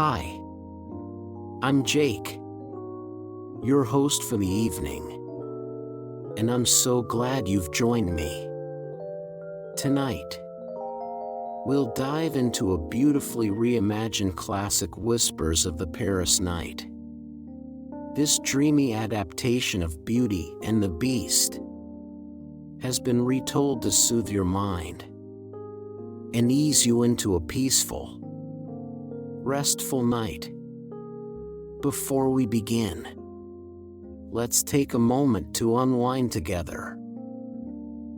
Hi, I'm Jake, your host for the evening, and I'm so glad you've joined me. Tonight, we'll dive into a beautifully reimagined classic, Whispers of the Paris Night. This dreamy adaptation of Beauty and the Beast has been retold to soothe your mind and ease you into a peaceful, restful night. Before we begin, let's take a moment to unwind together.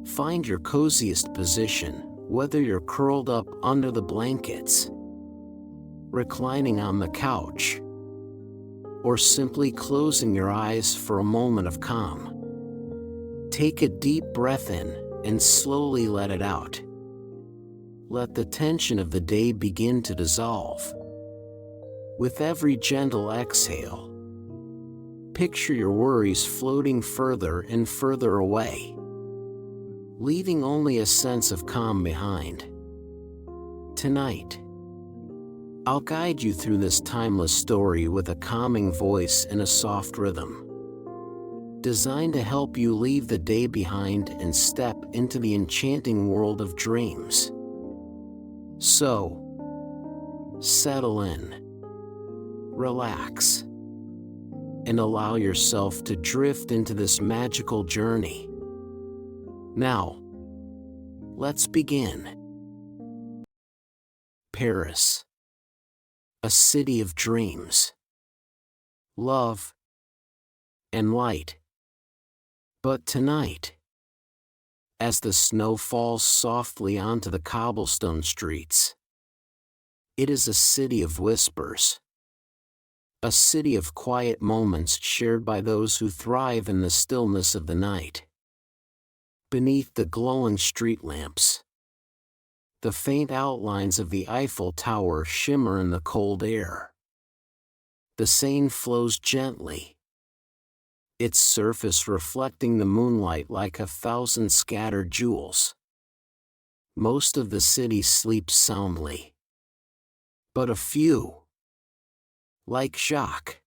Find your coziest position, whether you're curled up under the blankets, reclining on the couch, or simply closing your eyes for a moment of calm. Take a deep breath in and slowly let it out. Let the tension of the day begin to dissolve. With every gentle exhale, picture your worries floating further and further away, leaving only a sense of calm behind. Tonight, I'll guide you through this timeless story with a calming voice and a soft rhythm, designed to help you leave the day behind and step into the enchanting world of dreams. So, settle in, relax, and allow yourself to drift into this magical journey. Now, let's begin. Paris, a city of dreams, love, and light. But tonight, as the snow falls softly onto the cobblestone streets, it is a city of whispers. A city of quiet moments shared by those who thrive in the stillness of the night. Beneath the glowing street lamps, the faint outlines of the Eiffel Tower shimmer in the cold air. The Seine flows gently, its surface reflecting the moonlight like 1,000 scattered jewels. Most of the city sleeps soundly, but a few, like Jacques,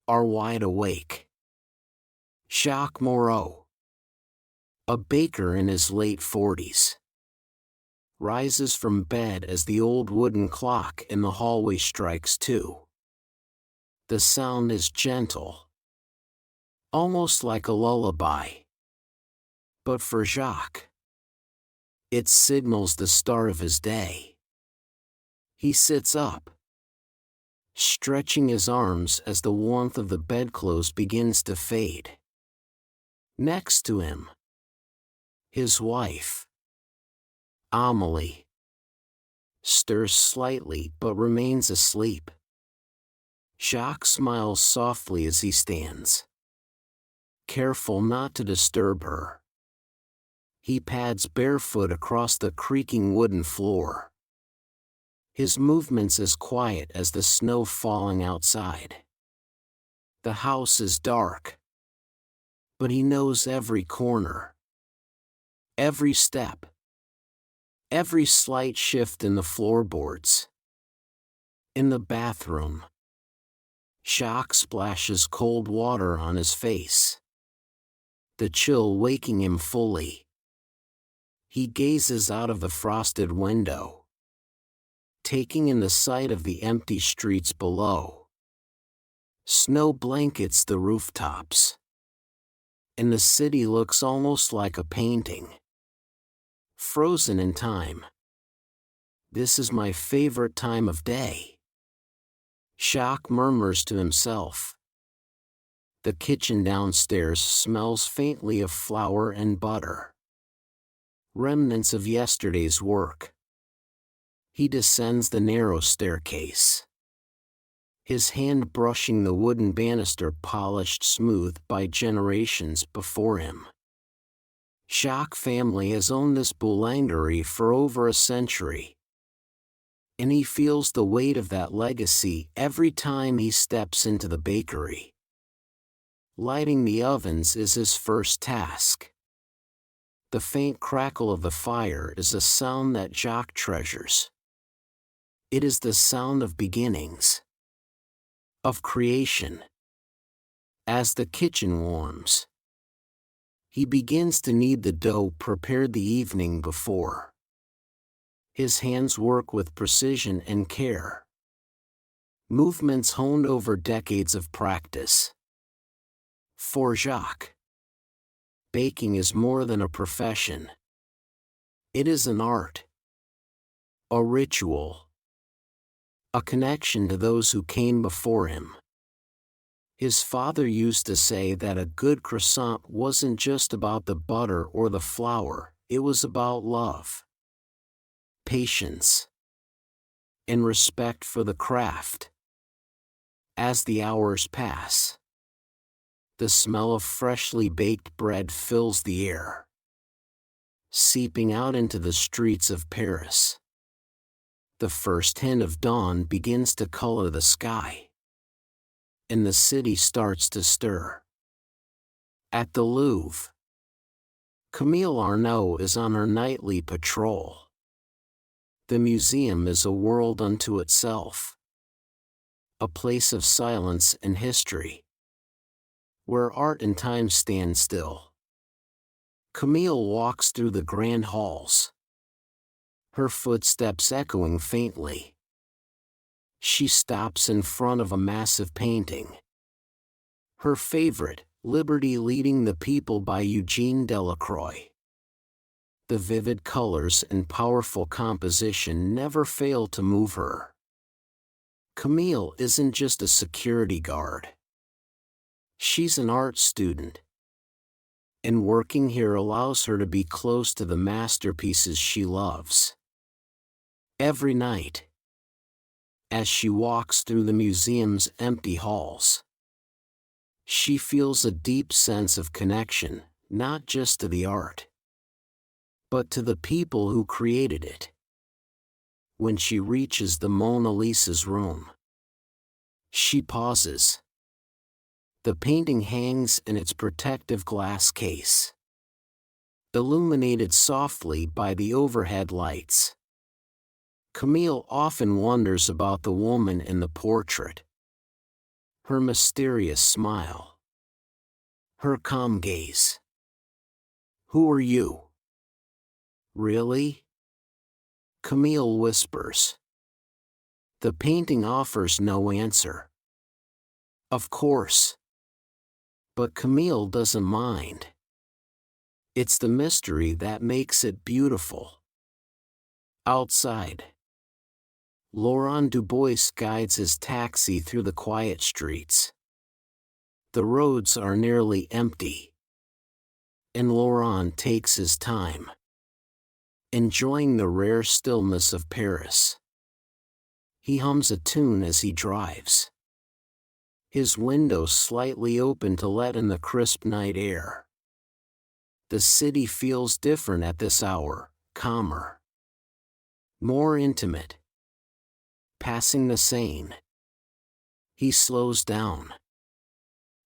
are wide awake. Jacques Moreau, a baker in his late 40s, rises from bed as the old wooden clock in the hallway strikes 2. The sound is gentle, almost like a lullaby. But for Jacques, it signals the start of his day. He sits up, stretching his arms as the warmth of the bedclothes begins to fade. Next to him, his wife, Amélie, stirs slightly but remains asleep. Jacques smiles softly as he stands, careful not to disturb her. He pads barefoot across the creaking wooden floor, his movements as quiet as the snow falling outside. The house is dark, but he knows every corner, every step, every slight shift in the floorboards. In the bathroom, Jacques splashes cold water on his face, the chill waking him fully. He gazes out of the frosted window, taking in the sight of the empty streets below. Snow blankets the rooftops, and the city looks almost like a painting, frozen in time. This is my favorite time of day, Jacques murmurs to himself. The kitchen downstairs smells faintly of flour and butter, remnants of yesterday's work. He descends the narrow staircase, his hand brushing the wooden banister polished smooth by generations before him. Jacques' family has owned this boulangerie for over a century, and he feels the weight of that legacy every time he steps into the bakery. Lighting the ovens is his first task. The faint crackle of the fire is a sound that Jacques treasures. It is the sound of beginnings, of creation. As the kitchen warms, he begins to knead the dough prepared the evening before. His hands work with precision and care, movements honed over decades of practice. For Jacques, baking is more than a profession. It is an art, a ritual, a connection to those who came before him. His father used to say that a good croissant wasn't just about the butter or the flour, it was about love, patience, and respect for the craft. As the hours pass, the smell of freshly baked bread fills the air, seeping out into the streets of Paris. The first hint of dawn begins to color the sky, and the city starts to stir. At the Louvre, Camille Arnaud is on her nightly patrol. The museum is a world unto itself, a place of silence and history, where art and time stand still. Camille walks through the grand halls, her footsteps echoing faintly. She stops in front of a massive painting, her favorite, Liberty Leading the People by Eugene Delacroix. The vivid colors and powerful composition never fail to move her. Camille isn't just a security guard. She's an art student, and working here allows her to be close to the masterpieces she loves. Every night, as she walks through the museum's empty halls, she feels a deep sense of connection, not just to the art, but to the people who created it. When she reaches the Mona Lisa's room, she pauses. The painting hangs in its protective glass case, illuminated softly by the overhead lights. Camille often wonders about the woman in the portrait. Her mysterious smile, her calm gaze. "Who are you?" "Really?" Camille whispers. The painting offers no answer. Of course. But Camille doesn't mind. It's the mystery that makes it beautiful. Outside, Laurent Dubois guides his taxi through the quiet streets. The roads are nearly empty, and Laurent takes his time, enjoying the rare stillness of Paris. He hums a tune as he drives, his window slightly open to let in the crisp night air. The city feels different at this hour, calmer, more intimate. Passing the Seine, he slows down,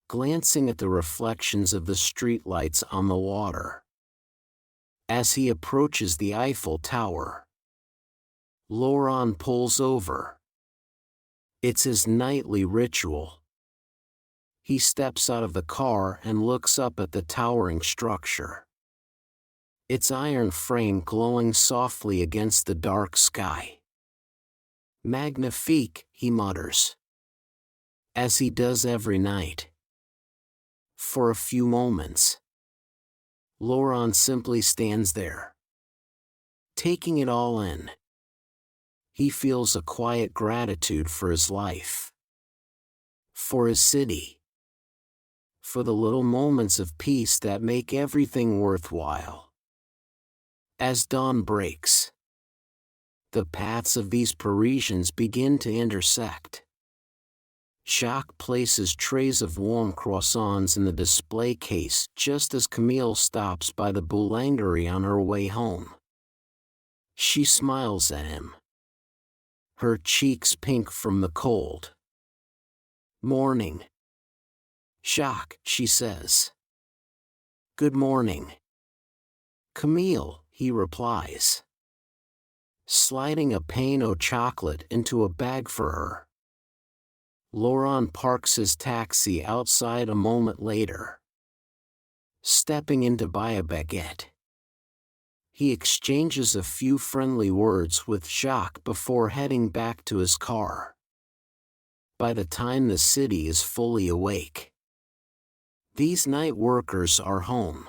glancing at the reflections of the streetlights on the water. As he approaches the Eiffel Tower, Laurent pulls over. It's his nightly ritual. He steps out of the car and looks up at the towering structure, its iron frame glowing softly against the dark sky. "Magnifique," he mutters, as he does every night. For a few moments, Laurent simply stands there, taking it all in. He feels a quiet gratitude for his life, for his city, for the little moments of peace that make everything worthwhile. As dawn breaks, the paths of these Parisians begin to intersect. Jacques places trays of warm croissants in the display case just as Camille stops by the boulangerie on her way home. She smiles at him, her cheeks pink from the cold. "Morning, Jacques," she says. "Good morning, Camille," he replies. sliding a pane of chocolate into a bag for her. Laurent parks his taxi outside a moment later. Stepping in to buy a baguette, he exchanges a few friendly words with Jacques before heading back to his car. By the time the city is fully awake, these night workers are home,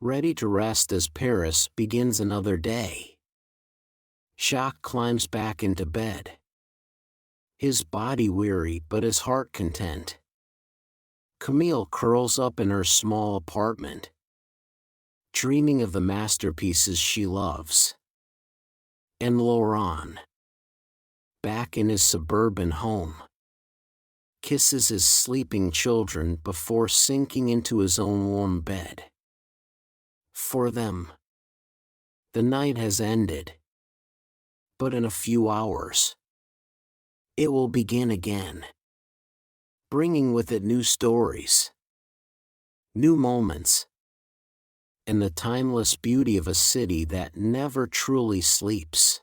ready to rest as Paris begins another day. Jacques climbs back into bed, his body weary but his heart content. Camille curls up in her small apartment, dreaming of the masterpieces she loves. And Laurent, back in his suburban home, kisses his sleeping children before sinking into his own warm bed. For them, the night has ended. But in a few hours, it will begin again, bringing with it new stories, new moments, and the timeless beauty of a city that never truly sleeps.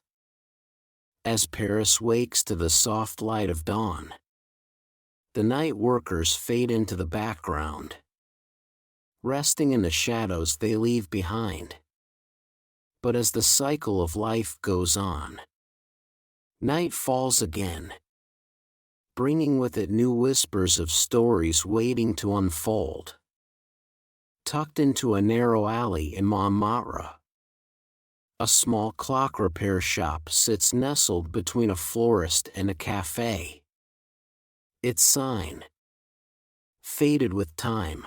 As Paris wakes to the soft light of dawn, the night workers fade into the background, resting in the shadows they leave behind. But as the cycle of life goes on, night falls again, bringing with it new whispers of stories waiting to unfold. Tucked into a narrow alley in Montmartre, a small clock repair shop sits nestled between a florist and a cafe. Its sign, faded with time,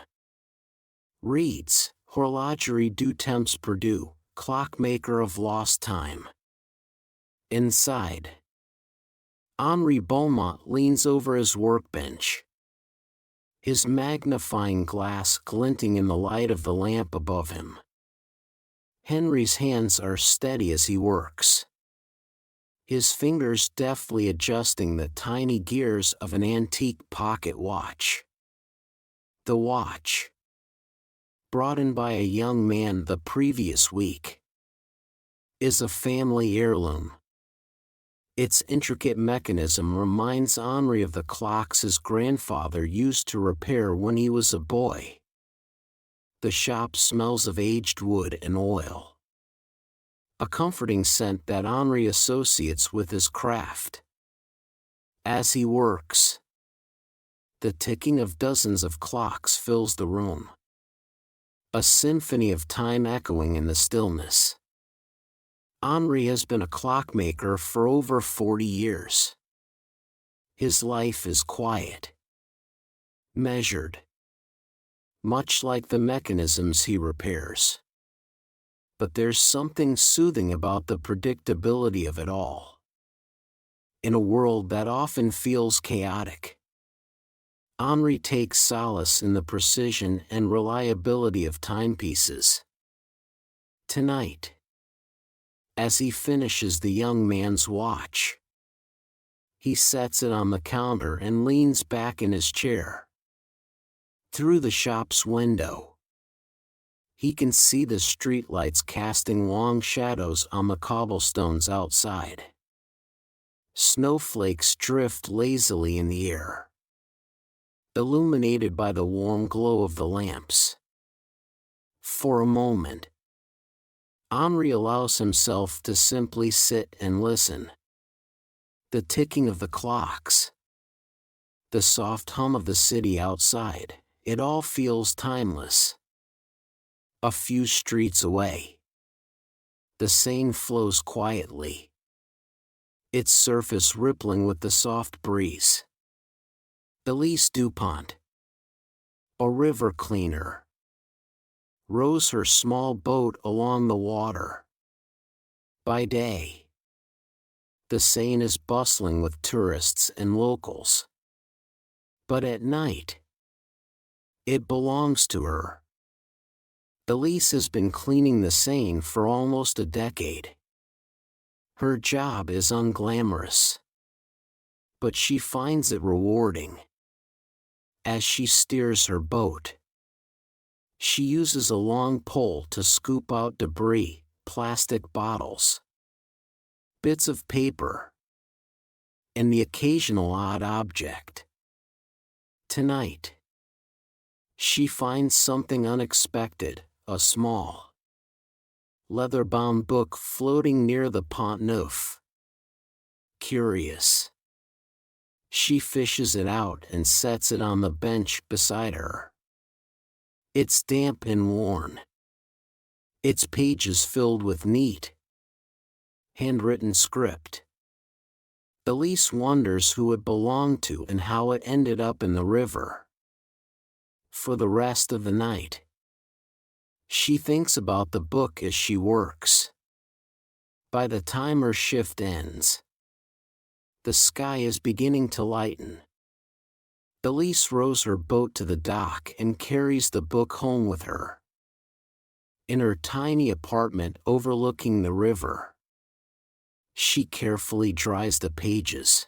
reads, Horlogerie du Temps Perdu, clockmaker of lost time. Inside, Henri Beaumont leans over his workbench, his magnifying glass glinting in the light of the lamp above him. Henry's hands are steady as he works, his fingers deftly adjusting the tiny gears of an antique pocket watch. The watch, brought in by a young man the previous week, is a family heirloom. Its intricate mechanism reminds Henri of the clocks his grandfather used to repair when he was a boy. The shop smells of aged wood and oil, a comforting scent that Henri associates with his craft. As he works, the ticking of dozens of clocks fills the room, a symphony of time echoing in the stillness. Henri has been a clockmaker for over 40 years. His life is quiet, measured, much like the mechanisms he repairs. But there's something soothing about the predictability of it all. In a world that often feels chaotic, Henri takes solace in the precision and reliability of timepieces. Tonight, as he finishes the young man's watch, he sets it on the counter and leans back in his chair. Through the shop's window, he can see the streetlights casting long shadows on the cobblestones outside. Snowflakes drift lazily in the air, illuminated by the warm glow of the lamps. For a moment, Henri allows himself to simply sit and listen. The ticking of the clocks, the soft hum of the city outside, it all feels timeless. A few streets away, the Seine flows quietly, its surface rippling with the soft breeze. Elise Dupont, a river cleaner, rows her small boat along the water. By day, the Seine is bustling with tourists and locals. But at night, it belongs to her. Elise has been cleaning the Seine for almost a decade. Her job is unglamorous, but she finds it rewarding. As she steers her boat, she uses a long pole to scoop out debris, plastic bottles, bits of paper, and the occasional odd object. Tonight, she finds something unexpected, a small, leather-bound book floating near the Pont Neuf. Curious, she fishes it out and sets it on the bench beside her. It's damp and worn, its pages filled with neat, handwritten script. Elise wonders who it belonged to and how it ended up in the river. For the rest of the night, she thinks about the book as she works. By the time her shift ends, the sky is beginning to lighten. Elise rows her boat to the dock and carries the book home with her. In her tiny apartment overlooking the river, she carefully dries the pages,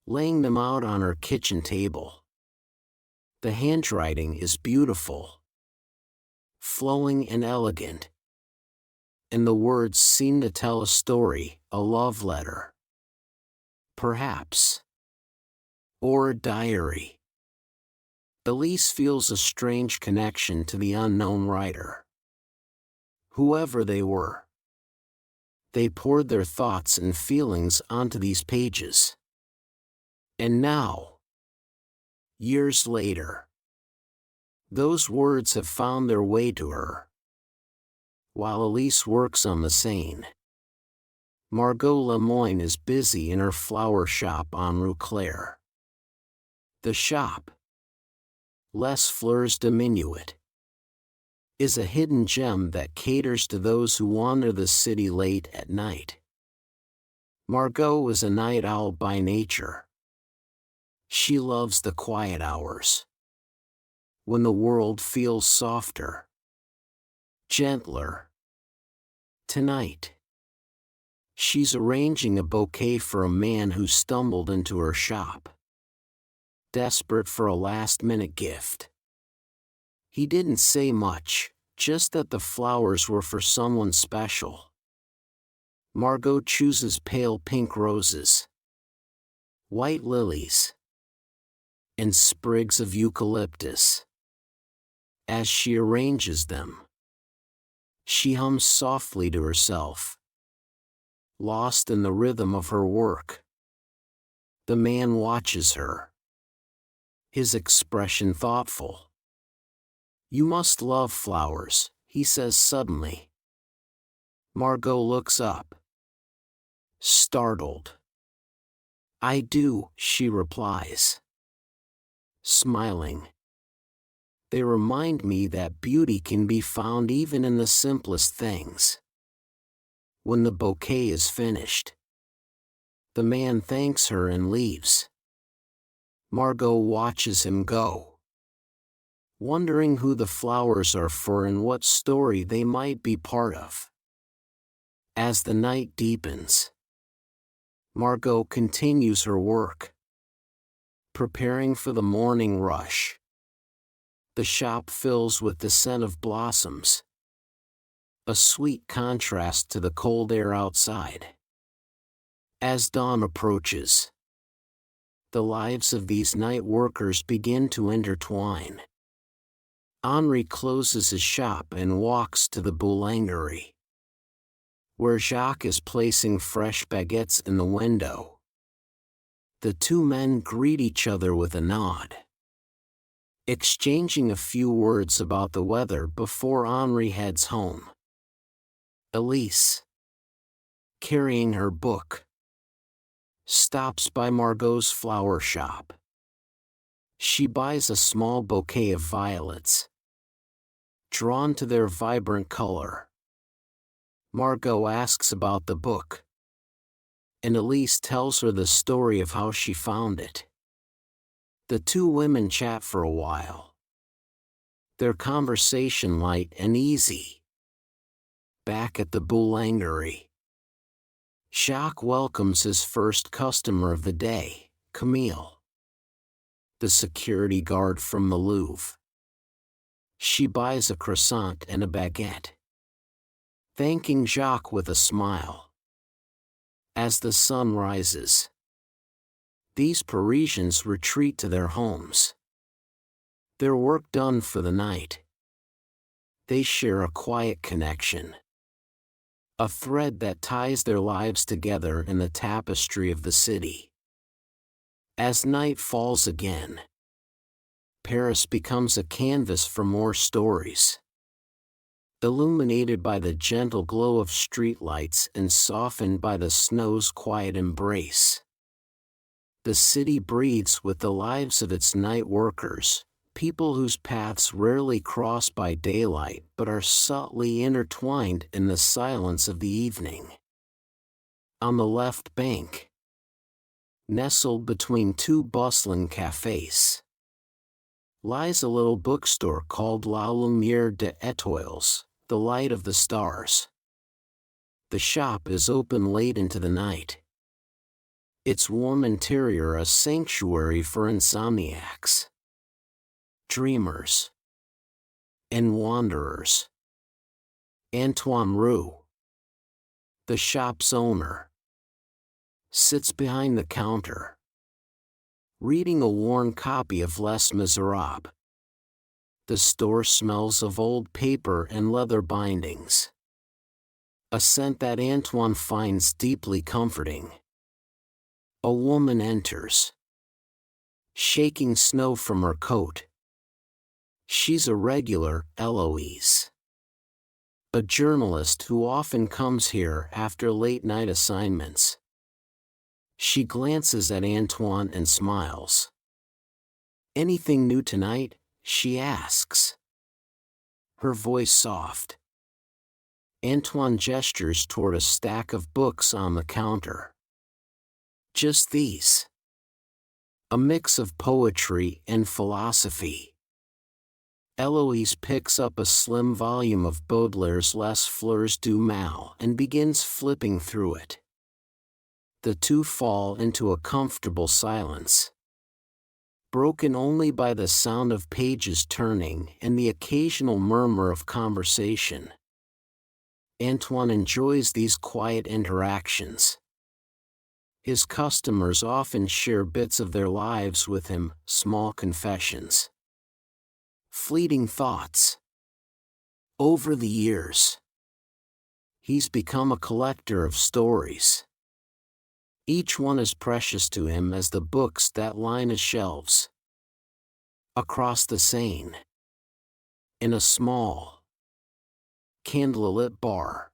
laying them out on her kitchen table. The handwriting is beautiful, flowing and elegant, and the words seem to tell a story, a love letter, perhaps, or a diary. Elise feels a strange connection to the unknown writer. Whoever they were, they poured their thoughts and feelings onto these pages. And now, years later, those words have found their way to her. While Elise works on the Seine, Margot Lemoine is busy in her flower shop on Rue Claire. The shop, Les Fleurs Diminuées, is a hidden gem that caters to those who wander the city late at night. Margot is a night owl by nature. She loves the quiet hours, when the world feels softer, gentler. Tonight, she's arranging a bouquet for a man who stumbled into her shop, desperate for a last-minute gift. He didn't say much, just that the flowers were for someone special. Margot chooses pale pink roses, white lilies, and sprigs of eucalyptus. As she arranges them, she hums softly to herself, lost in the rhythm of her work. The man watches her, his expression thoughtful. "You must love flowers," he says suddenly. Margot looks up, startled. "I do," she replies, smiling. "They remind me that beauty can be found even in the simplest things." When the bouquet is finished, the man thanks her and leaves. Margot watches him go, wondering who the flowers are for and what story they might be part of. As the night deepens, Margot continues her work, preparing for the morning rush. The shop fills with the scent of blossoms, a sweet contrast to the cold air outside. As dawn approaches, the lives of these night workers begin to intertwine. Henri closes his shop and walks to the boulangerie, where Jacques is placing fresh baguettes in the window. The two men greet each other with a nod, exchanging a few words about the weather before Henri heads home. Elise, carrying her book, stops by Margot's flower shop. She buys a small bouquet of violets, drawn to their vibrant color. Margot asks about the book, and Elise tells her the story of how she found it. The two women chat for a while, their conversation light and easy. Back at the boulangerie, Jacques welcomes his first customer of the day, Camille, the security guard from the Louvre. She buys a croissant and a baguette, thanking Jacques with a smile. As the sun rises, these Parisians retreat to their homes. Their work done for the night, they share a quiet connection, a thread that ties their lives together in the tapestry of the city. As night falls again, Paris becomes a canvas for more stories. Illuminated by the gentle glow of streetlights and softened by the snow's quiet embrace, the city breathes with the lives of its night workers, people whose paths rarely cross by daylight but are subtly intertwined in the silence of the evening. On the left bank, nestled between two bustling cafes, lies a little bookstore called La Lumière des Étoiles, the light of the stars. The shop is open late into the night, its warm interior a sanctuary for insomniacs, dreamers, and wanderers. Antoine Roux, the shop's owner, sits behind the counter, reading a worn copy of Les Miserables. The store smells of old paper and leather bindings, a scent that Antoine finds deeply comforting. A woman enters, shaking snow from her coat. She's a regular, Eloise, a journalist who often comes here after late-night assignments. She glances at Antoine and smiles. "Anything new tonight?" she asks, her voice soft. Antoine gestures toward a stack of books on the counter. "Just these. A mix of poetry and philosophy." Eloise picks up a slim volume of Baudelaire's Les Fleurs du Mal and begins flipping through it. The two fall into a comfortable silence, broken only by the sound of pages turning and the occasional murmur of conversation. Antoine enjoys these quiet interactions. His customers often share bits of their lives with him, small confessions, fleeting thoughts. Over the years, he's become a collector of stories. Each one is precious to him as the books that line his shelves. Across the Seine, in a small, candlelit bar,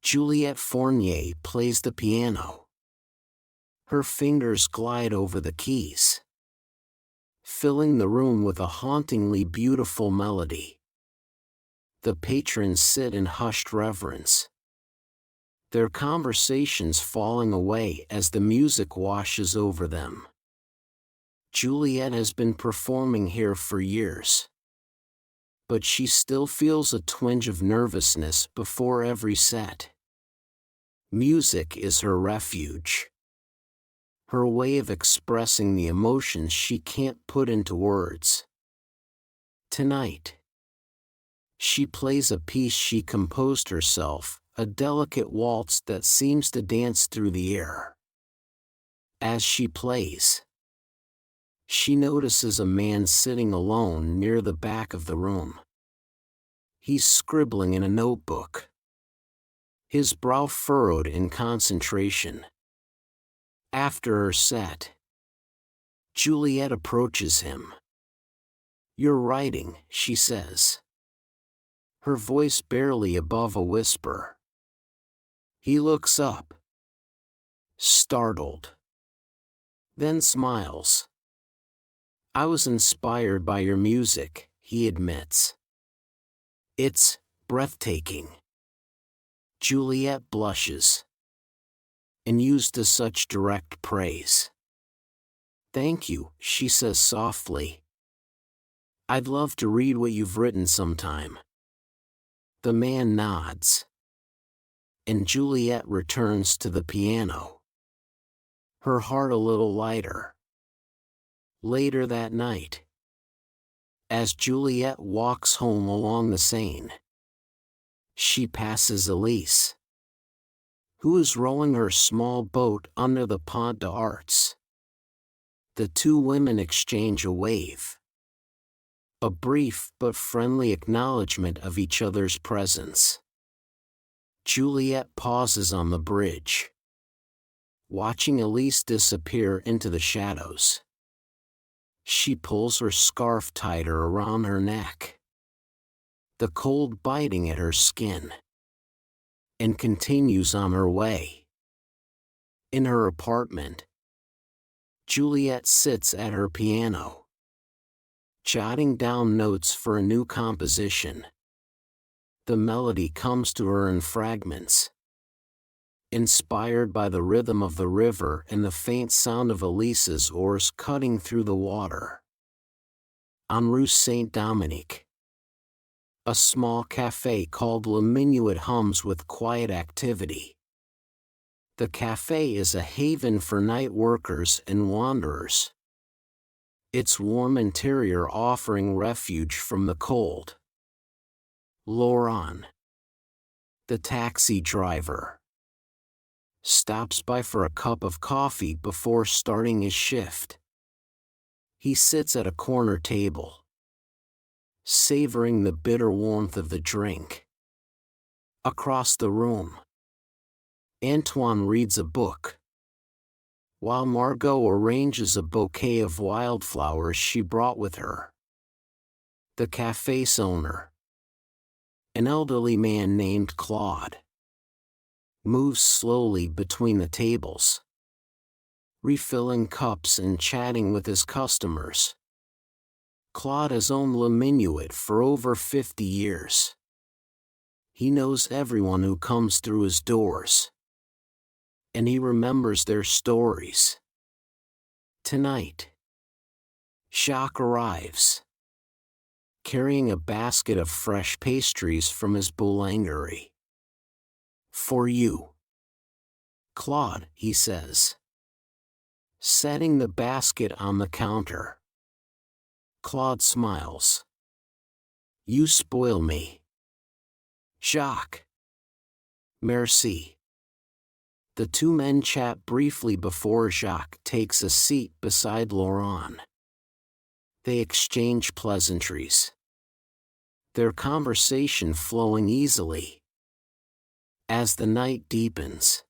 Juliette Fournier plays the piano. Her fingers glide over the keys, filling the room with a hauntingly beautiful melody. The patrons sit in hushed reverence, their conversations falling away as the music washes over them. Juliette has been performing here for years, but she still feels a twinge of nervousness before every set. Music is her refuge, her way of expressing the emotions she can't put into words. Tonight, she plays a piece she composed herself, a delicate waltz that seems to dance through the air. As she plays, she notices a man sitting alone near the back of the room. He's scribbling in a notebook, his brow furrowed in concentration. After her set, Juliette approaches him. "You're writing," she says, her voice barely above a whisper. He looks up, startled, then smiles. "I was inspired by your music," he admits. "It's breathtaking." Juliette blushes, and used to such direct praise. "Thank you," she says softly. "I'd love to read what you've written sometime." The man nods, and Juliette returns to the piano, her heart a little lighter. Later that night, as Juliette walks home along the Seine, she passes Elise. who is rowing her small boat under the Pont d'Arts. The two women exchange a wave. A brief but friendly acknowledgement of each other's presence. Juliet pauses on the bridge, watching Elise disappear into the shadows. She pulls her scarf tighter around her neck, the cold biting at her skin, and continues on her way. In her apartment, Juliet sits at her piano, jotting down notes for a new composition. The melody comes to her in fragments, inspired by the rhythm of the river and the faint sound of Elise's oars cutting through the water. En Rue Saint-Dominique, a small cafe called Le Minuet hums with quiet activity. The cafe is a haven for night workers and wanderers, its warm interior offering refuge from the cold. Laurent, the taxi driver, stops by for a cup of coffee before starting his shift. He sits at a corner table, savoring the bitter warmth of the drink. Across the room, Antoine reads a book, while Margot arranges a bouquet of wildflowers she brought with her. The cafe's owner, an elderly man named Claude, moves slowly between the tables, refilling cups and chatting with his customers. Claude has owned Le Minuet for over 50 years. He knows everyone who comes through his doors, and he remembers their stories. Tonight, Jacques arrives, carrying a basket of fresh pastries from his boulangerie. For you, Claude, he says, setting the basket on the counter. Claude smiles. You spoil me, Jacques. Merci. The two men chat briefly before Jacques takes a seat beside Laurent. They exchange pleasantries, their conversation flowing easily. As the night deepens,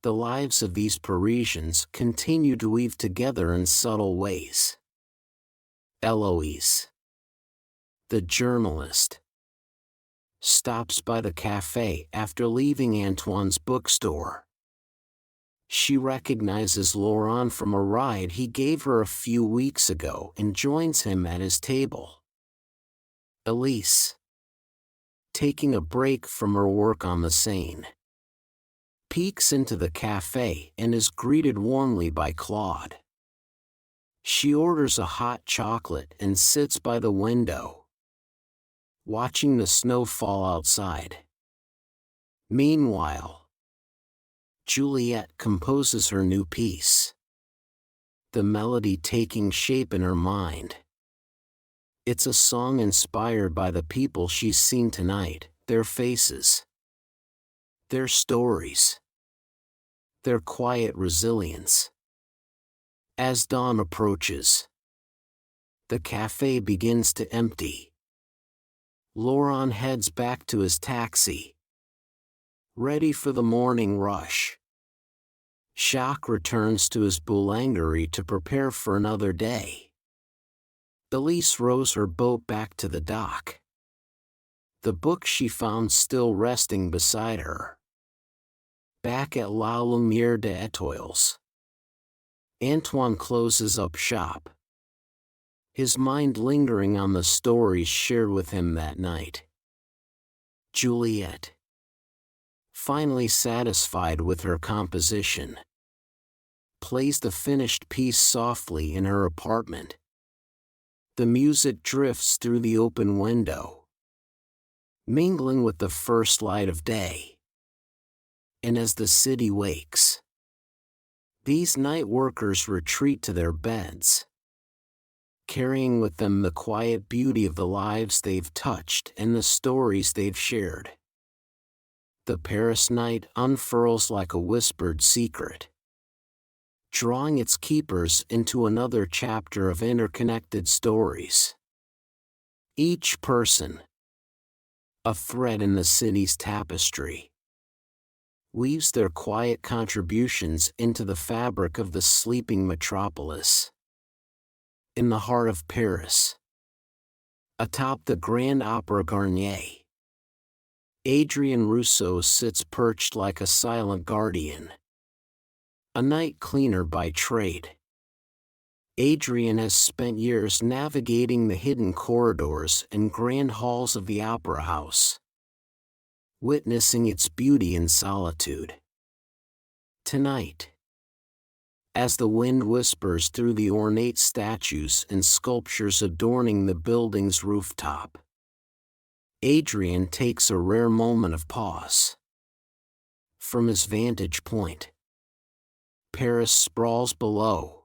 the lives of these Parisians continue to weave together in subtle ways. Eloise, the journalist, stops by the cafe after leaving Antoine's bookstore. She recognizes Laurent from a ride he gave her a few weeks ago and joins him at his table. Elise, taking a break from her work on the Seine, peeks into the cafe and is greeted warmly by Claude. She orders a hot chocolate and sits by the window, watching the snow fall outside. Meanwhile, Juliet composes her new piece, the melody taking shape in her mind. It's a song inspired by the people she's seen tonight, their faces, their stories, their quiet resilience. As dawn approaches, the cafe begins to empty. Laurent heads back to his taxi, ready for the morning rush. Jacques returns to his boulangerie to prepare for another day. Elise rows her boat back to the dock, the book she found still resting beside her. Back at La Lumière des Étoiles, Antoine closes up shop, his mind lingering on the stories shared with him that night. Juliet, finally satisfied with her composition, plays the finished piece softly in her apartment. The music drifts through the open window, mingling with the first light of day. And as the city wakes, these night workers retreat to their beds, carrying with them the quiet beauty of the lives they've touched and the stories they've shared. The Paris night unfurls like a whispered secret, drawing its keepers into another chapter of interconnected stories. Each person, a thread in the city's tapestry, weaves their quiet contributions into the fabric of the sleeping metropolis. In the heart of Paris, atop the Grand Opera Garnier, Adrien Rousseau sits perched like a silent guardian, a night cleaner by trade. Adrien has spent years navigating the hidden corridors and grand halls of the opera house, witnessing its beauty and solitude. Tonight, as the wind whispers through the ornate statues and sculptures adorning the building's rooftop, Adrien takes a rare moment of pause. From his vantage point, Paris sprawls below,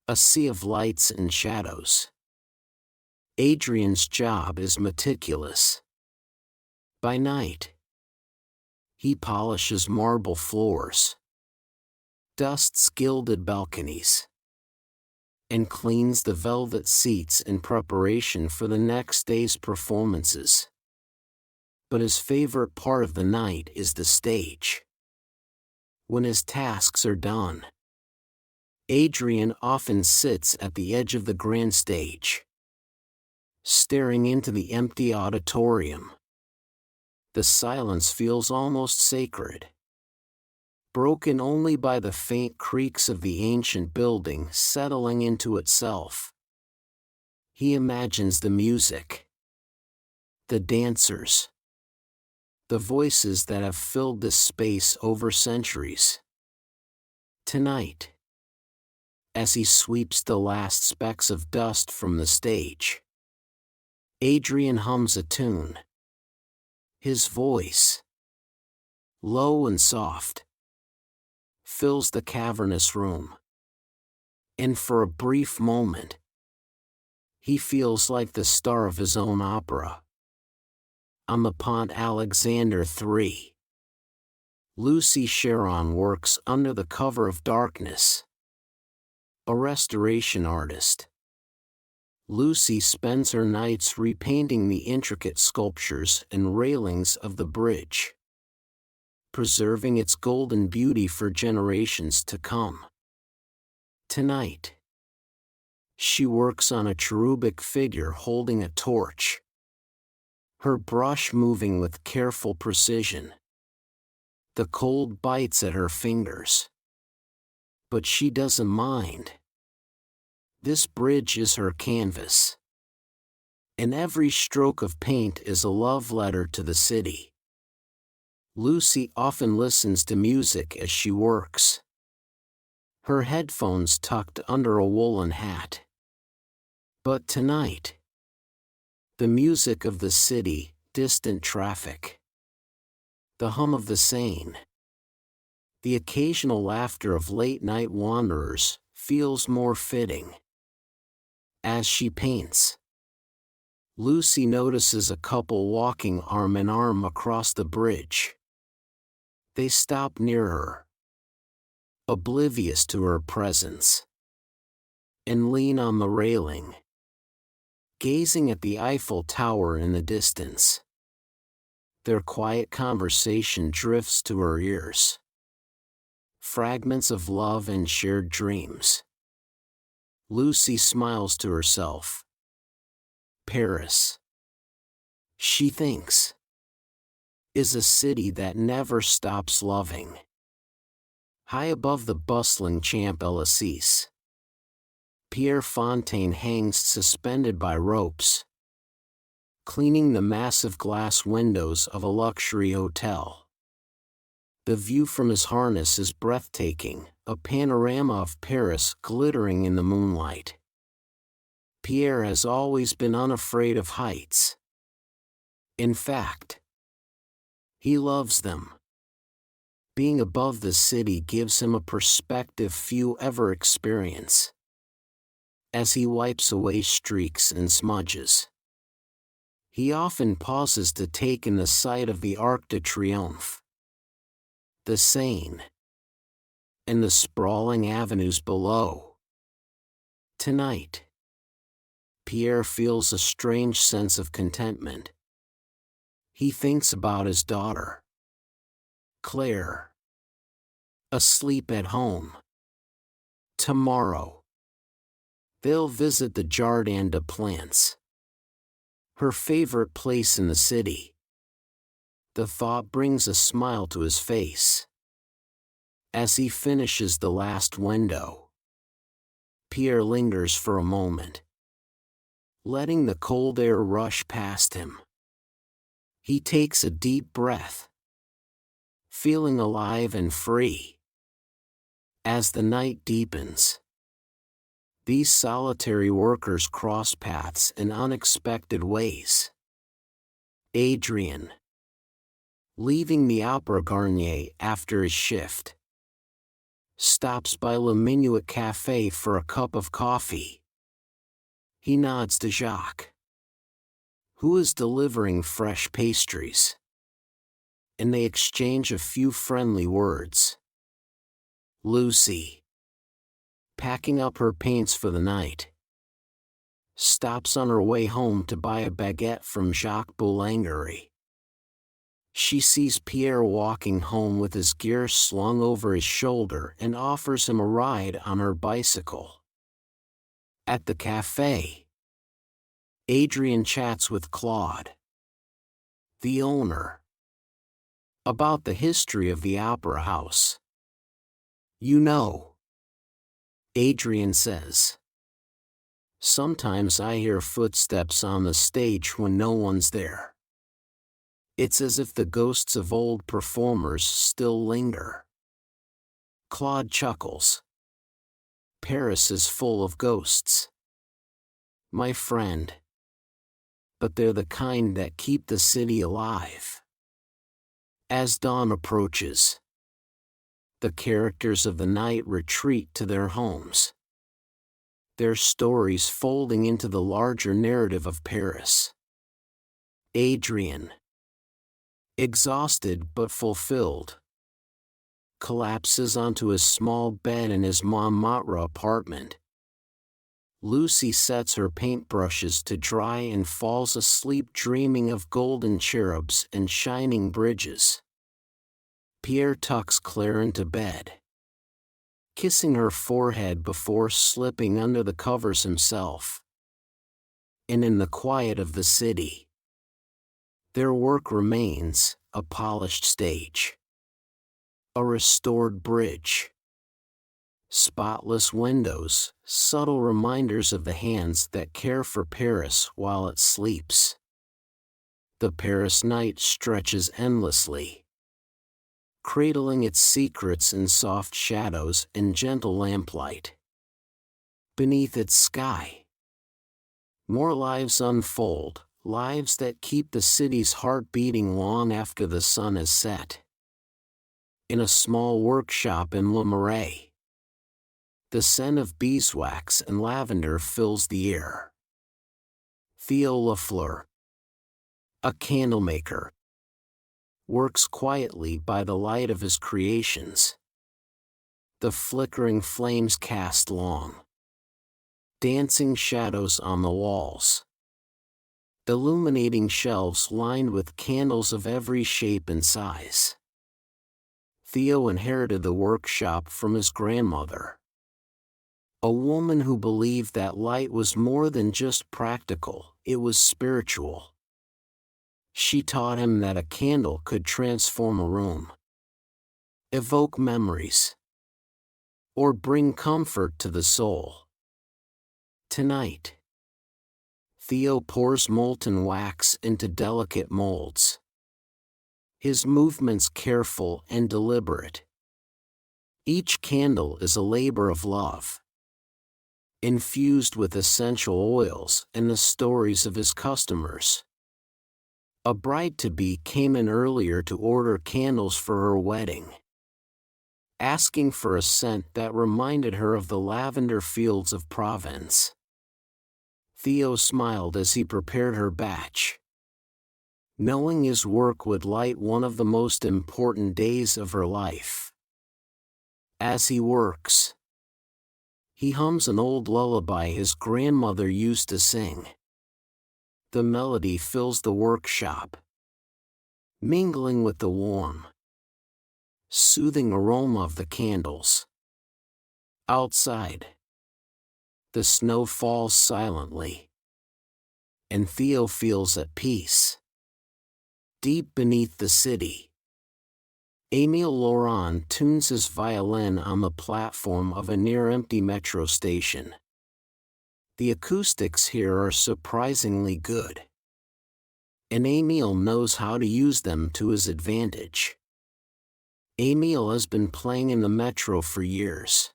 a sea of lights and shadows. Adrien's job is meticulous. By night, he polishes marble floors, dusts gilded balconies, and cleans the velvet seats in preparation for the next day's performances. But his favorite part of the night is the stage. When his tasks are done, Adrien often sits at the edge of the grand stage, staring into the empty auditorium. The silence feels almost sacred, broken only by the faint creaks of the ancient building settling into itself. He imagines the music, the dancers, the voices that have filled this space over centuries. Tonight, as he sweeps the last specks of dust from the stage, Adrien hums a tune. His voice, low and soft, fills the cavernous room. And for a brief moment, he feels like the star of his own opera. On the Pont Alexander III, Lucy Sharon works under the cover of darkness. A restoration artist, Lucy spends her nights repainting the intricate sculptures and railings of the bridge, preserving its golden beauty for generations to come. Tonight, she works on a cherubic figure holding a torch, her brush moving with careful precision. The cold bites at her fingers, but she doesn't mind. This bridge is her canvas, and every stroke of paint is a love letter to the city. Lucy often listens to music as she works, her headphones tucked under a woolen hat. But tonight, the music of the city, distant traffic, the hum of the Seine, the occasional laughter of late-night wanderers, feels more fitting. As she paints, Lucy notices a couple walking arm in arm across the bridge. They stop near her, oblivious to her presence, and lean on the railing, gazing at the Eiffel Tower in the distance. Their quiet conversation drifts to her ears, fragments of love and shared dreams. Lucy smiles to herself. Paris, she thinks, is a city that never stops loving. High above the bustling Champs-Élysées, Pierre Fontaine hangs suspended by ropes, cleaning the massive glass windows of a luxury hotel. The view from his harness is breathtaking, a panorama of Paris glittering in the moonlight. Pierre has always been unafraid of heights. In fact, he loves them. Being above the city gives him a perspective few ever experience. As he wipes away streaks and smudges, He often pauses to take in the sight of the Arc de Triomphe, the Seine, and the sprawling avenues below. Tonight, Pierre feels a strange sense of contentment. He thinks about his daughter, Claire, asleep at home. Tomorrow, they'll visit the Jardin des Plantes, her favorite place in the city. The thought brings a smile to his face. As he finishes the last window, Pierre lingers for a moment, letting the cold air rush past him. He takes a deep breath, feeling alive and free. As the night deepens, these solitary workers cross paths in unexpected ways. Adrien, leaving the Opera Garnier after his shift, stops by Le Minuet Café for a cup of coffee. He nods to Jacques, who is delivering fresh pastries, and they exchange a few friendly words. Lucy, packing up her paints for the night, stops on her way home to buy a baguette from Jacques Boulangerie. She sees Pierre walking home with his gear slung over his shoulder and offers him a ride on her bicycle. At the cafe, Adrien chats with Claude, the owner, about the history of the opera house. You know, Adrien says, sometimes I hear footsteps on the stage when no one's there. It's as if the ghosts of old performers still linger. Claude chuckles. Paris is full of ghosts, my friend. But they're the kind that keep the city alive. As dawn approaches, the characters of the night retreat to their homes, their stories folding into the larger narrative of Paris. Adrien, exhausted but fulfilled, collapses onto his small bed in his Montmartre apartment. Lucy sets her paintbrushes to dry and falls asleep dreaming of golden cherubs and shining bridges. Pierre tucks Claire into bed, kissing her forehead before slipping under the covers himself. And in the quiet of the city, their work remains: a polished stage, a restored bridge, spotless windows, subtle reminders of the hands that care for Paris while it sleeps. The Paris night stretches endlessly, cradling its secrets in soft shadows and gentle lamplight. Beneath its sky, more lives unfold, lives that keep the city's heart beating long after the sun has set. In a small workshop in Le Marais, the scent of beeswax and lavender fills the air. Theo Lafleur, a candlemaker, works quietly by the light of his creations. The flickering flames cast long, dancing shadows on the walls, illuminating shelves lined with candles of every shape and size. Theo inherited the workshop from his grandmother, a woman who believed that light was more than just practical, it was spiritual. She taught him that a candle could transform a room, evoke memories, or bring comfort to the soul. Tonight, Theo pours molten wax into delicate molds, his movements careful and deliberate. Each candle is a labor of love, infused with essential oils and the stories of his customers. A bride-to-be came in earlier to order candles for her wedding, asking for a scent that reminded her of the lavender fields of Provence. Theo smiled as he prepared her batch, knowing his work would light one of the most important days of her life. As he works, he hums an old lullaby his grandmother used to sing. The melody fills the workshop, mingling with the warm, soothing aroma of the candles. Outside, the snow falls silently, and Theo feels at peace. Deep beneath the city, Émile Laurent tunes his violin on the platform of a near-empty metro station. The acoustics here are surprisingly good, and Émile knows how to use them to his advantage. Émile has been playing in the metro for years,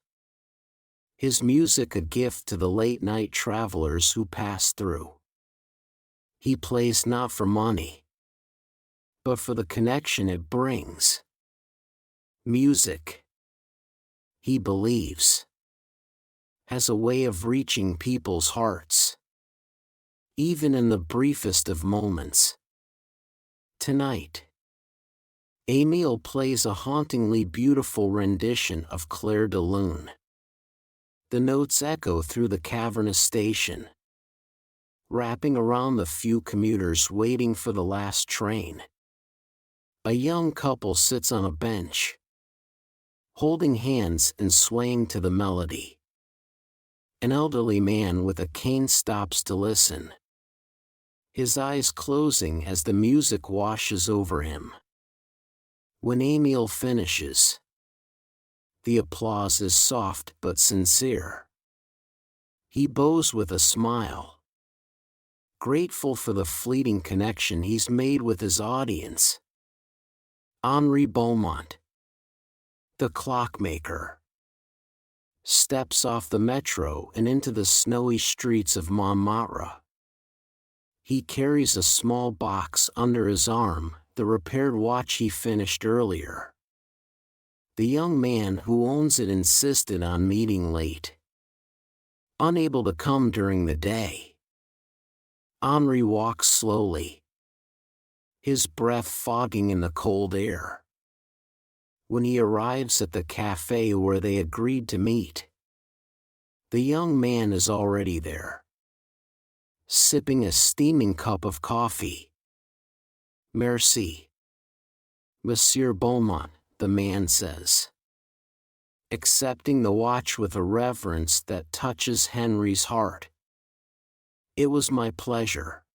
his music a gift to the late-night travelers who pass through. He plays not for money, but for the connection it brings. Music, he believes, has a way of reaching people's hearts, even in the briefest of moments. Tonight, Émile plays a hauntingly beautiful rendition of Clair de Lune. The notes echo through the cavernous station, wrapping around the few commuters waiting for the last train. A young couple sits on a bench, holding hands and swaying to the melody. An elderly man with a cane stops to listen, his eyes closing as the music washes over him. When Émile finishes, the applause is soft but sincere. He bows with a smile, grateful for the fleeting connection he's made with his audience. Henri Beaumont, the clockmaker, steps off the metro and into the snowy streets of Montmartre. He carries a small box under his arm, the repaired watch he finished earlier. The young man who owns it insisted on meeting late, unable to come during the day. Henri walks slowly, his breath fogging in the cold air. When he arrives at the cafe where they agreed to meet, the young man is already there, sipping a steaming cup of coffee. "Merci, Monsieur Beaumont," the man says, accepting the watch with a reverence that touches Henri's heart. "It was my pleasure,"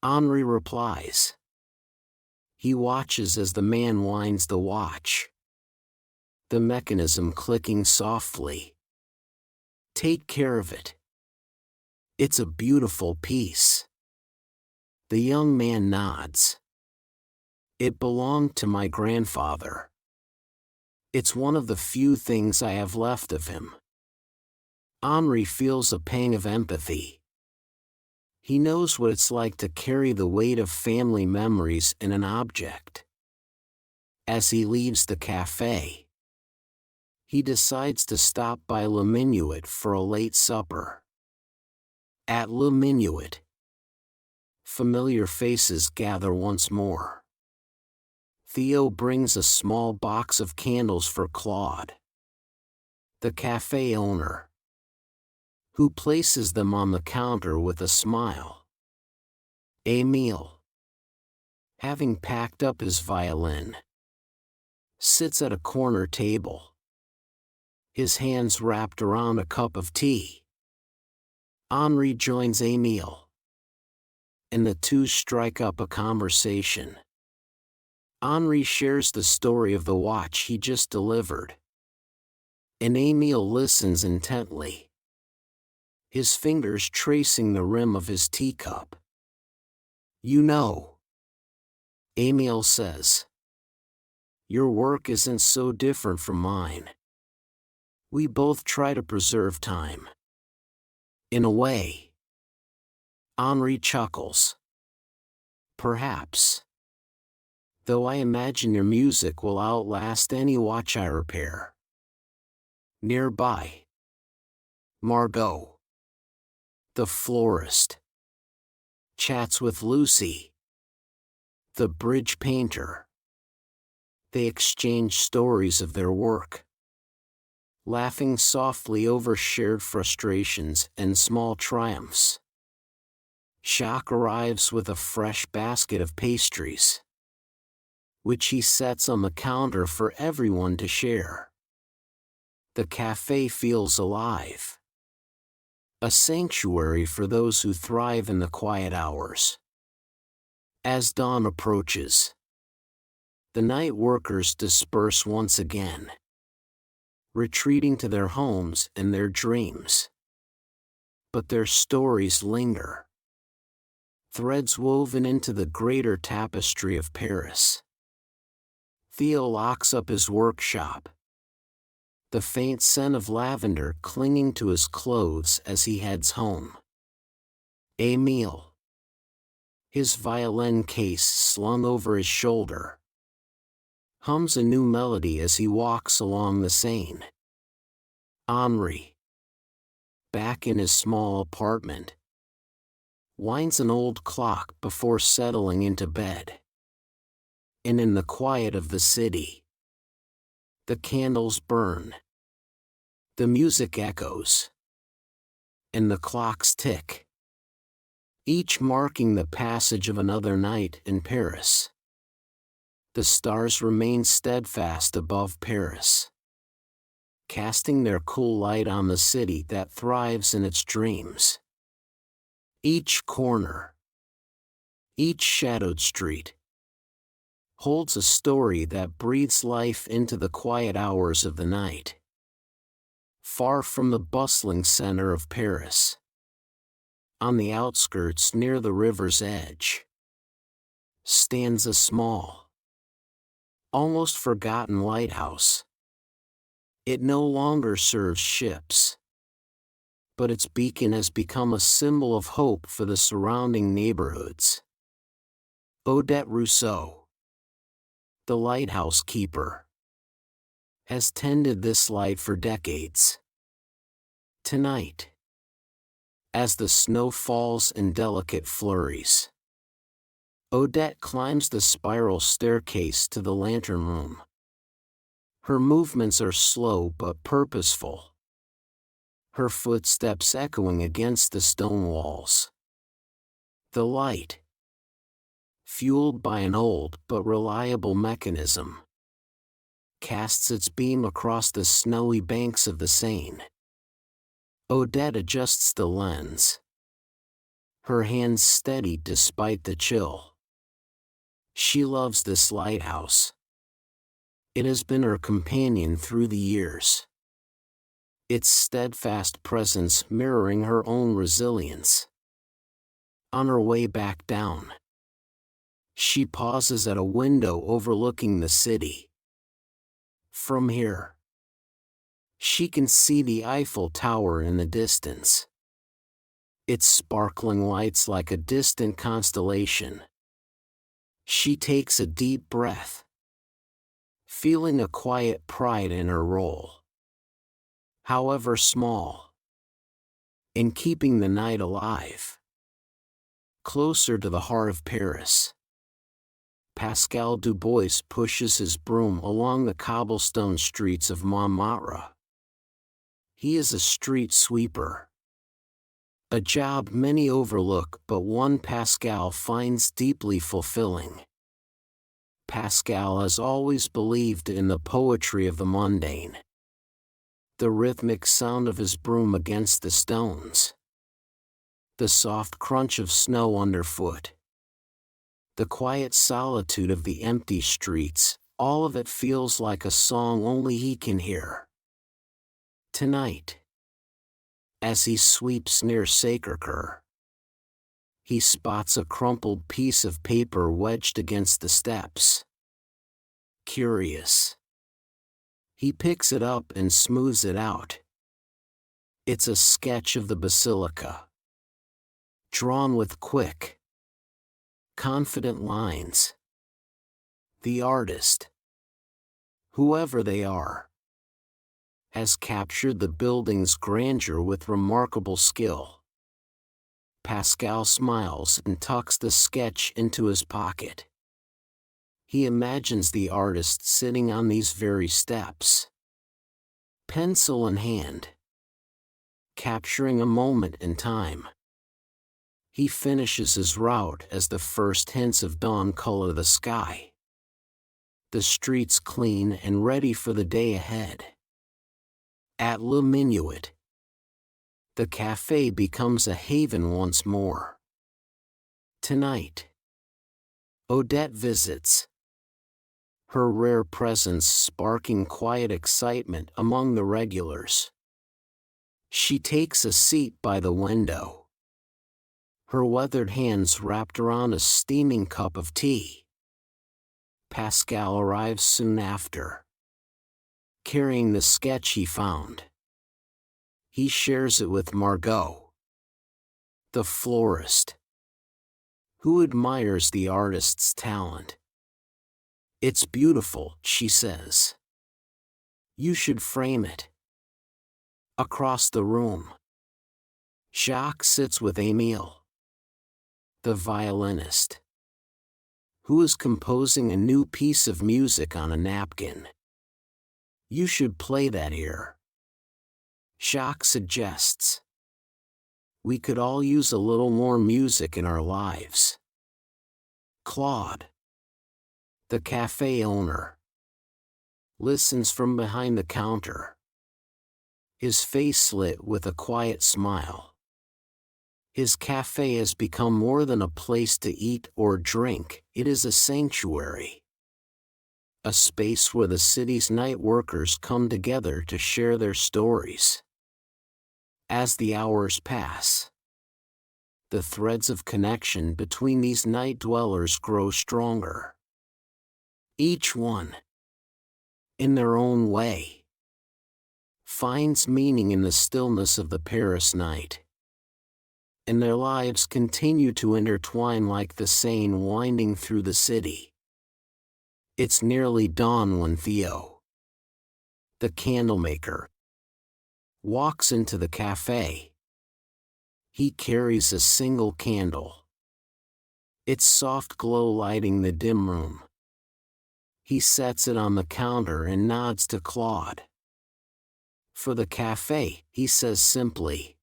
Henri replies. He watches as the man winds the watch, the mechanism clicking softly. "Take care of it. It's a beautiful piece." The young man nods. "It belonged to my grandfather. It's one of the few things I have left of him." Henri feels a pang of empathy. He knows what it's like to carry the weight of family memories in an object. As he leaves the cafe, he decides to stop by Le Minuet for a late supper. At Le Minuet, familiar faces gather once more. Theo brings a small box of candles for Claude, the cafe owner, who places them on the counter with a smile. Émile, having packed up his violin, sits at a corner table, his hands wrapped around a cup of tea. Henri joins Émile, and the two strike up a conversation. Henri shares the story of the watch he just delivered, and Émile listens intently, his fingers tracing the rim of his teacup. "You know," Émile says, "your work isn't so different from mine. We both try to preserve time. In a way." Henri chuckles. "Perhaps. Though I imagine your music will outlast any watch I repair." Nearby, Margot, the florist, chats with Lucy, the bridge painter. They exchange stories of their work, laughing softly over shared frustrations and small triumphs. Jacques arrives with a fresh basket of pastries, which he sets on the counter for everyone to share. The cafe feels alive, a sanctuary for those who thrive in the quiet hours. As dawn approaches, the night workers disperse once again, retreating to their homes and their dreams. But their stories linger, threads woven into the greater tapestry of Paris. Theo locks up his workshop, the faint scent of lavender clinging to his clothes as he heads home. Émile, his violin case slung over his shoulder, hums a new melody as he walks along the Seine. Henri, back in his small apartment, winds an old clock before settling into bed. And in the quiet of the city, the candles burn, the music echoes, and the clocks tick, each marking the passage of another night in Paris. The stars remain steadfast above Paris, casting their cool light on the city that thrives in its dreams. Each corner, each shadowed street, holds a story that breathes life into the quiet hours of the night. Far from the bustling center of Paris, on the outskirts near the river's edge, stands a small, almost forgotten lighthouse. It no longer serves ships, but its beacon has become a symbol of hope for the surrounding neighborhoods. Odette Rousseau, the lighthouse keeper, has tended this light for decades. Tonight, as the snow falls in delicate flurries, Odette climbs the spiral staircase to the lantern room. Her movements are slow but purposeful, her footsteps echoing against the stone walls. The light, fueled by an old but reliable mechanism, casts its beam across the snowy banks of the Seine. Odette adjusts the lens, her hands steady despite the chill. She loves this lighthouse. It has been her companion through the years, its steadfast presence mirroring her own resilience. On her way back down, she pauses at a window overlooking the city. From here, she can see the Eiffel Tower in the distance, its sparkling lights like a distant constellation. She takes a deep breath, feeling a quiet pride in her role, however small, in keeping the night alive. Closer to the heart of Paris, Pascal Dubois pushes his broom along the cobblestone streets of Montmartre. He is a street sweeper, a job many overlook but one Pascal finds deeply fulfilling. Pascal has always believed in the poetry of the mundane, the rhythmic sound of his broom against the stones, the soft crunch of snow underfoot, the quiet solitude of the empty streets. All of it feels like a song only he can hear. Tonight, as he sweeps near Sacré-Cœur, he spots a crumpled piece of paper wedged against the steps. Curious, he picks it up and smooths it out. It's a sketch of the basilica, drawn with quick, confident lines. The artist, whoever they are, has captured the building's grandeur with remarkable skill. Pascal smiles and tucks the sketch into his pocket. He imagines the artist sitting on these very steps, pencil in hand, capturing a moment in time. He finishes his route as the first hints of dawn color the sky. The streets clean and ready for the day ahead. At Le Minuet, the cafe becomes a haven once more. Tonight, Odette visits, her rare presence sparking quiet excitement among the regulars. She takes a seat by the window, her weathered hands wrapped around a steaming cup of tea. Pascal arrives soon after, carrying the sketch he found. He shares it with Margot, the florist, who admires the artist's talent. "It's beautiful," she says. "You should frame it." Across the room, Jacques sits with Émile, the violinist, who is composing a new piece of music on a napkin. "You should play that here," Jacques suggests. "We could all use a little more music in our lives." Claude, the cafe owner, listens from behind the counter, his face lit with a quiet smile. His cafe has become more than a place to eat or drink, it is a sanctuary. A space where the city's night workers come together to share their stories. As the hours pass, the threads of connection between these night dwellers grow stronger. Each one, in their own way, finds meaning in the stillness of the Paris night. And their lives continue to intertwine like the Seine winding through the city. It's nearly dawn when Theo, the candlemaker, walks into the cafe. He carries a single candle, its soft glow lighting the dim room. He sets it on the counter and nods to Claude. "For the cafe," he says simply.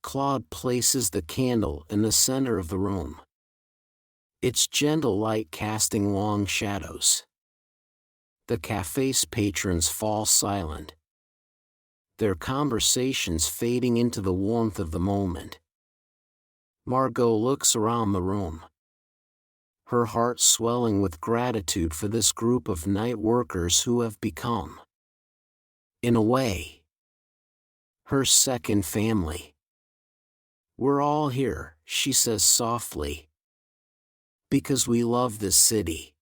Claude places the candle in the center of the room, its gentle light casting long shadows. The cafe's patrons fall silent, their conversations fading into the warmth of the moment. Margot looks around the room, her heart swelling with gratitude for this group of night workers who have become, in a way, her second family. "We're all here," she says softly, "because we love this city.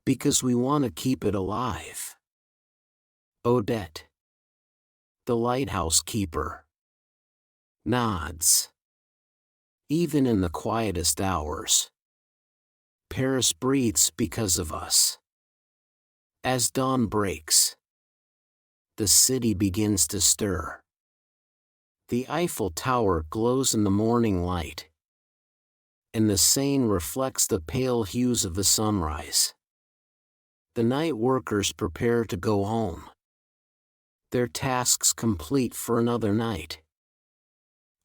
Because we want to keep it alive." Odette, the lighthouse keeper, nods. Even in the quietest hours, Paris breathes because of us. As dawn breaks, the city begins to stir. The Eiffel Tower glows in the morning light, and the Seine reflects the pale hues of the sunrise. The night workers prepare to go home, their tasks complete for another night.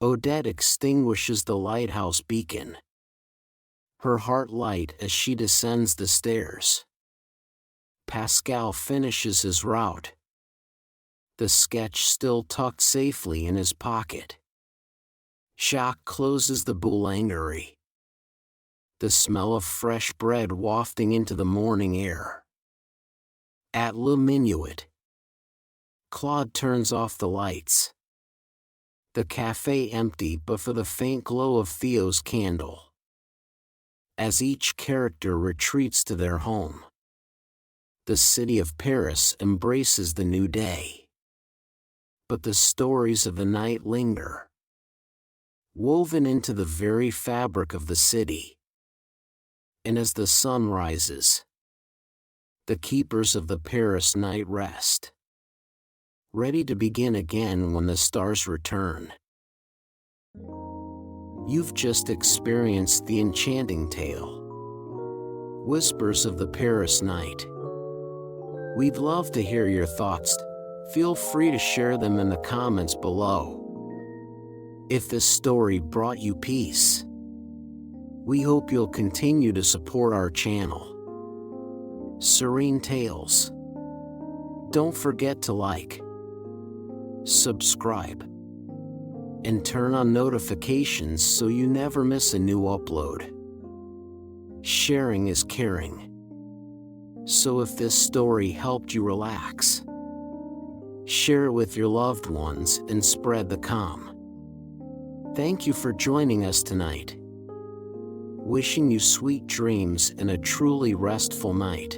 Odette extinguishes the lighthouse beacon, her heart light as she descends the stairs. Pascal finishes his route, the sketch still tucked safely in his pocket. Jacques closes the boulangerie, the smell of fresh bread wafting into the morning air. At Le Minuet, Claude turns off the lights, the cafe empty but for the faint glow of Theo's candle. As each character retreats to their home, the city of Paris embraces the new day. But the stories of the night linger, woven into the very fabric of the city. And as the sun rises, the keepers of the Paris night rest, ready to begin again when the stars return. You've just experienced the enchanting tale, Whispers of the Paris Night. We'd love to hear your thoughts. Feel free to share them in the comments below. If this story brought you peace, we hope you'll continue to support our channel, Serene Tales. Don't forget to like, subscribe, and turn on notifications so you never miss a new upload. Sharing is caring. So if this story helped you relax, share it with your loved ones and spread the calm. Thank you for joining us tonight. Wishing you sweet dreams and a truly restful night.